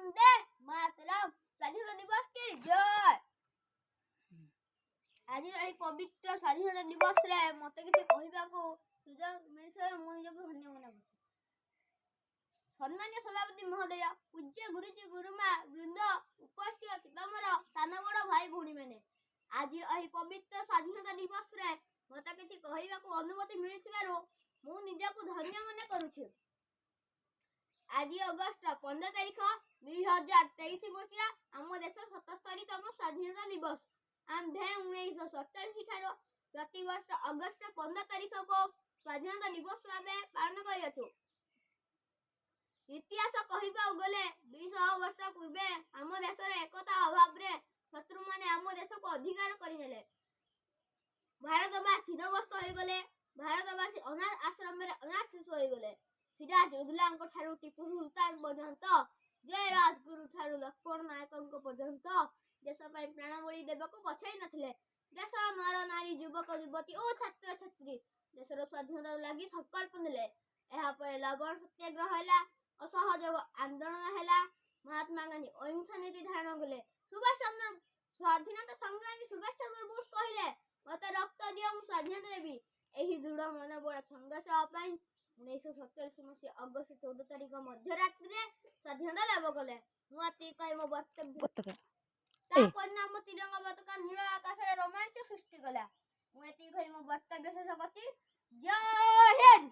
वंदे मातरम। स्वाधीनता दिवस की जय। आज पवित्र स्वाधीनता दिवस रे मत किसी कहवाक सुजोग मिलथिबारु मु निजको धन्य मने करछि। सम्मान्य सभापति महोदय, पूज्य गुरुजी गुरुमा वृंद, उपस्थित पितामर सान बड़ भाई भौणी मैंने, आज पवित्र स्वाधीनता दिवस रे मत किसी कहवाक अनुमति मिलथिबारु मु निजको धन्य मने करुछि। आज अगस्त 15 तारीख 2023 मसीहा आम देश 77तम स्वाधीनता दिवस। आम्भे 1947 ठार प्रतिवर्ष अगस्त 15 तारीख को स्वाधीनता दिवस भाव पालन करियछु। इतिहास कहबा गले 200 वर्ष पूर्वे आम देश एकता अभाव रे शत्रु माने आम देश को अधिकार करिनेले। भारतवासी छिन्नबस्त हो गले। भारतवासी अनाथ आश्रम रे अनाथ शिशु हो गले। सिराज उदलांको ठारू टीपू सुल्तान पर्यंत, जय राजगुरु ठारू लक्ष्मण नायकंको पर्यंत देश पर प्राणबली देवको पछाई नथिले। देश नर नारी युवक युवती और छात्र छात्री देशर स्वाधीनता लगी संकल्प नेले। एहा पर लवण सत्याग्रह हैला, असहयोग आंदोलन हैला। महात्मा गांधी अहिंसा नीति धारण कले। सुभाष चंद्र स्वाधीनता संग्रामी सुभाष चंद्र बोस कहले, मते रक्त दियो मु स्वाधीनता देबी। एही दृढ़ मनोबल संघर्ष पई 1947 मसीहा अगस्त 14 तारीख मध्यरात्रि स्वाधीनता लाभ कले। मुआती कई मो वक्तव्य परिणाम तिरंगा पताका नील आकाश रे रोमांच सृष्टि कला। मुआती कई मो वक्तव्य शेष करछि। जय हिंद।